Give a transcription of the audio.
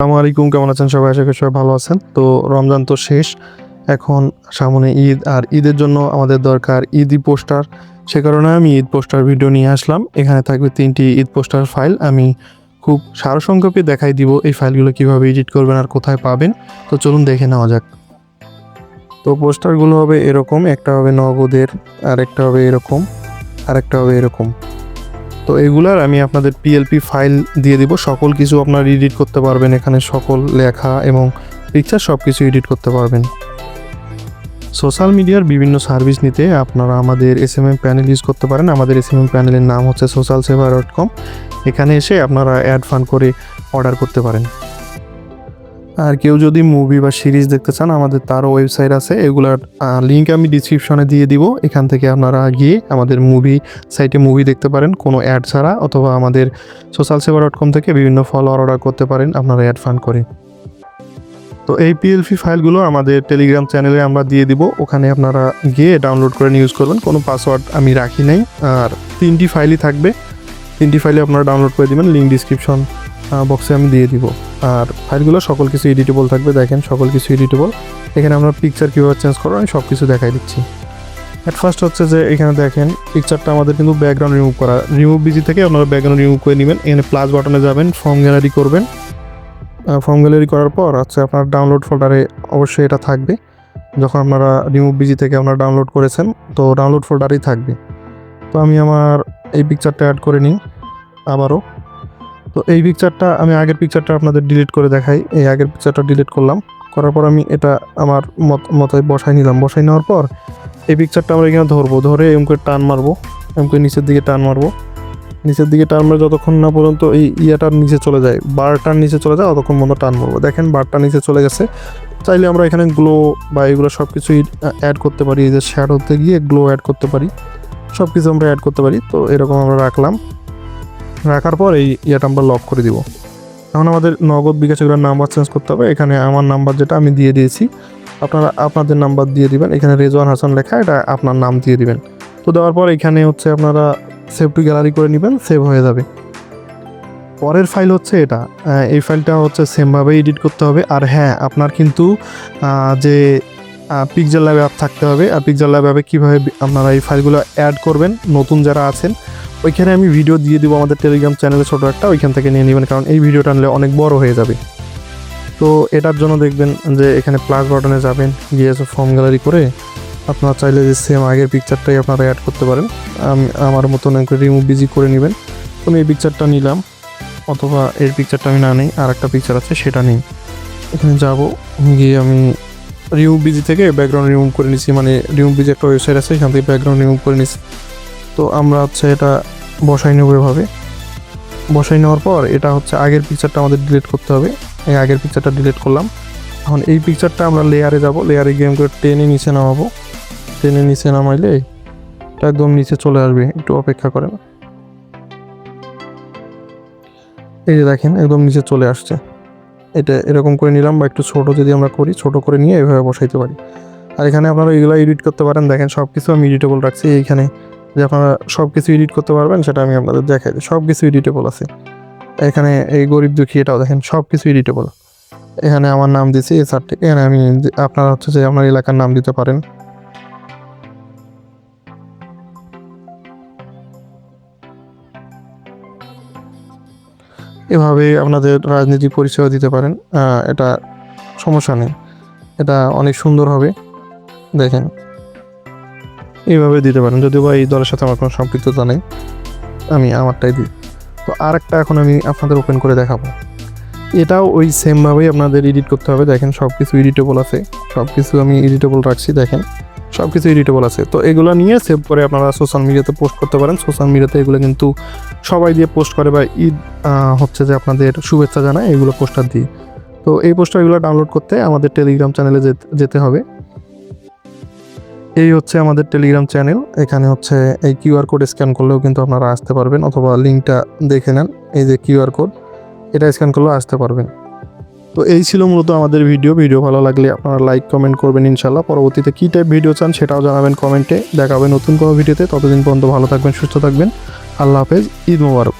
আসসালামু আলাইকুম, কেমন আছেন সবাই? আশা করি সবাই ভালো আছেন। তো রমজান তো শেষ, এখন সামনে ঈদ, আর ঈদের জন্য আমাদের দরকার ঈদি পোস্টার। সে কারণে আমি ঈদ পোস্টার ভিডিও নিয়ে আসলাম। এখানে থাকবে 3টি ঈদ পোস্টার ফাইল। আমি খুব সারসংক্ষেপে দেখাই দিব এই ফাইলগুলো কীভাবে এডিট করবেন আর কোথায় পাবেন। তো চলুন দেখে নেওয়া যাক। তো পোস্টারগুলো হবে এরকম, একটা হবে নগদের, আর একটা হবে এরকম, আর একটা হবে এরকম। তো এগুলার আমি আপনাদের পিএলপি ফাইল দিয়ে দিব। সকল কিছু আপনারা এডিট করতে পারবেন, এখানে সকল লেখা এবং পিকচার সব কিছু এডিট করতে পারবেন। সোশ্যাল মিডিয়ার বিভিন্ন সার্ভিস নিতে আপনারা আমাদের এসএমএম প্যানেল ইউজ করতে পারেন। আমাদের এসএমএম প্যানেলের নাম হচ্ছে socialsaver.com। এখানে এসে আপনারা অ্যাড ফান্ড করে অর্ডার করতে পারেন। আর কেউ যদি মুভি বা সিরিজ দেখতে চান, আমাদের তারও ওয়েবসাইট আছে। এগুলার লিঙ্ক আমি ডিসক্রিপশনে দিয়ে দিব। এখান থেকে আপনারা গিয়ে আমাদের সাইটে মুভি দেখতে পারেন কোনো অ্যাড ছাড়া, অথবা আমাদের socialsaver.com থেকে বিভিন্ন ফলোয়ার অর্ডার করতে পারেন আপনারা অ্যাড ফান্ড করে। তো এই পিএলপি ফাইলগুলো আমাদের টেলিগ্রাম চ্যানেলে আমরা দিয়ে দিব, ওখানে আপনারা গিয়ে ডাউনলোড করে ইউজ করবেন। কোনো পাসওয়ার্ড আমি রাখি নাই। আর 3টি ফাইলই থাকবে, 3টি ফাইলে আপনারা ডাউনলোড করে দেবেন, লিঙ্ক ডিসক্রিপশন বক্সে আমি দিয়ে দিব। আর ফাইলগুলো সকল কিছু এডিটেবল থাকবে, দেখেন সকল কিছু এডিটেবল। এখানে আমরা পিকচার কীভাবে চেঞ্জ করবো আমি সব কিছু দেখাই দিচ্ছি। অ্যাট ফার্স্ট হচ্ছে যে এখানে দেখেন পিকচারটা আমাদের কিন্তু ব্যাকগ্রাউন্ড রিমুভ করা। রিমুভ বিজি থেকে আপনারা ব্যাকগ্রাউন্ড রিমুভ করে নেবেন। এখানে প্লাস বাটনে যাবেন, ফর্ম গ্যালারি করবেন। ফর্ম গ্যালারি করার পর হচ্ছে আপনার ডাউনলোড ফোল্ডারে অবশ্যই এটা থাকবে। যখন আপনারা রিমুভ বিজি থেকে আপনারা ডাউনলোড করেছেন, তো ডাউনলোড ফোল্ডারেই থাকবে। তো আমি আমার এই পিকচারটা অ্যাড করে নিই আবারও। তো এই পিকচারটা আমি আগের পিকচারটা আপনাদের ডিলিট করে দেখাই। এই আগের পিকচারটা ডিলিট করলাম, করার পর আমি এটা আমার মতায় বসাই নিলাম। বসাই নেওয়ার পর এই পিকচারটা আমরা এখানে ধরবো, ধরে এম করে টান মারবো, এম করে নিচের দিকে টান মারবো। নিচের দিকে টান মারে যতক্ষণ না পর্যন্ত এই ইয়াটার নিচে চলে যায়, বারটার নিচে চলে যায়, ততক্ষণ পর্যন্ত টান মারবো। দেখেন বারটা নিচে চলে গেছে। চাইলে আমরা এখানে গ্লো বা এগুলো সব কিছুই অ্যাড করতে পারি। এই যে শ্যাডোতে গিয়ে গ্লো অ্যাড করতে পারি, সব কিছু আমরা অ্যাড করতে পারি। তো এরকম আমরা রাখলাম। রাখার পর এই ইয়াটা আমরা লক করে দিব। এখন আমাদের নগদ বিকাশ এগুলোর নাম্বার চেঞ্জ করতে হবে। এখানে আমার নাম্বার যেটা আমি দিয়ে দিয়েছি, আপনারা আপনাদের নাম্বার দিয়ে দিবেন। এখানে রেজওয়ান হাসান লেখা, এটা আপনার নাম দিয়ে দিবেন। তো দেওয়ার পর এখানে হচ্ছে আপনারা সেভ টু গ্যালারি করে নেবেন, সেভ হয়ে যাবে। পরের ফাইল হচ্ছে এটা। এই ফাইলটা হচ্ছে সেমভাবে এডিট করতে হবে। আর হ্যাঁ, আপনার কিন্তু যে পিকচার ল্যাব অ্যাপ থাকতে হবে। আর পিকচার ল্যাব অ্যাপে কীভাবে আপনারা এই ফাইলগুলো অ্যাড করবেন নতুন যারা আছেন, ওইখানে আমি ভিডিও দিয়ে দিব আমাদের টেলিগ্রাম চ্যানেলে ছোটো একটা, ওইখান থেকে নিয়ে নেবেন, কারণ এই ভিডিওটা নিলে অনেক বড় হয়ে যাবে। তো এটার জন্য দেখবেন যে এখানে প্লাস বাটনে যাবেন, গিয়ে ফর্ম গ্যালারি করে আপনারা চাইলে যে সেম আগের পিকচারটাই আপনারা অ্যাড করতে পারেন। আমার মতন রিমুভ বিজি করে নেবেন। তো আমি এই পিকচারটা নিলাম, অথবা এর পিকচারটা আমি না নিই, আর একটা পিকচার আছে সেটা নিই। এখানে যাব, গিয়ে আমি রিমুভ বিজি থেকে ব্যাকগ্রাউন্ড রিমুভ করে নিচ্ছি। মানে রিমুভ বিজি একটা ওয়েবসাইট আছে, এখান থেকে ব্যাকগ্রাউন্ড রিমুভ করে নিচ্ছি। তো আমরা হচ্ছে এটা বসাই নেব এভাবে। বসাই নেওয়ার পর এটা হচ্ছে আগের পিকচারটা আমাদের ডিলিট করতে হবে। এই আগের পিকচারটা ডিলিট করলাম। এখন এই পিকচারটা আমরা লেয়ারে যাব, লেয়ারে গেম করে টেনে নিচে নামাবো। টেনে নিচে নামাইলে এটা একদম নিচে চলে আসবে, একটু অপেক্ষা করেন। এই যে দেখেন একদম নিচে চলে আসছে। এটা এরকম করে নিলাম, বা একটু ছোটো যদি আমরা করি, ছোটো করে নিয়ে এভাবে বসাইতে পারি। আর এখানে আপনারা এগুলো এডিট করতে পারেন। দেখেন সব কিছু আমি এডিটেবল রাখছি। এইখানে যে আপনারা সব কিছু এডিট করতে পারবেন সেটা আমি আপনাদের দেখাই দিই। সব কিছু এডিটেবল আছে এখানে। এই গরিব দুঃখী এটাও দেখেন সব কিছু এডিটেবল। এখানে আমার নাম দিয়েছি এসআর থেকে। এখানে আমি আপনারা হচ্ছে যে আপনার এলাকার নাম দিতে পারেন। এভাবে আপনাদের রাজনীতি পরিচয় দিতে পারেন, এটা সমস্যা নেই, এটা অনেক সুন্দর হবে। দেখেন এইভাবে দিতে পারেন, যদিও বা এই দলের সাথে আমার কোনো সম্পৃক্ততা নেই, আমি আমারটাই দিই। তো আরেকটা এখন আমি আপনাদের ওপেন করে দেখাবো। এটাও ওই সেমভাবেই আপনাদের এডিট করতে হবে। দেখেন সব কিছু এডিটেবল আছে, সব কিছু আমি এডিটেবল রাখছি। দেখেন সব কিছু এডিটেবল আছে। তো এগুলো নিয়ে সেভ করে আপনারা সোশ্যাল মিডিয়াতে পোস্ট করতে পারেন। সোশ্যাল মিডিয়াতে এগুলো কিন্তু সবাই দিয়ে পোস্ট করে, বা ঈদ হচ্ছে যে আপনাদের শুভেচ্ছা জানায় এগুলো পোস্টার দিয়ে। তো এই পোস্টারগুলো ডাউনলোড করতে আমাদের টেলিগ্রাম চ্যানেলে যেতে হবে। এই হচ্ছে আমাদের টেলিগ্রাম চ্যানেল। এখানে হচ্ছে এই কিউআর কোড স্ক্যান করলেও কিন্তু আপনারা আসতে পারবেন, অথবা লিঙ্কটা দেখে নেন। এই যে কিউআর কোড, এটা স্ক্যান করলেও আসতে পারবেন। তো এই ছিল মূলত আমাদের ভিডিও ভালো লাগলে আপনারা লাইক কমেন্ট করবেন। ইনশাল্লাহ পরবর্তীতে কী টাইপ ভিডিও চান সেটাও জানাবেন কমেন্টে। দেখা হবে নতুন কোনো ভিডিওতে। ততদিন পর্যন্ত ভালো থাকবেন, সুস্থ থাকবেন। আল্লাহ হাফেজ, ঈদ মোবারক।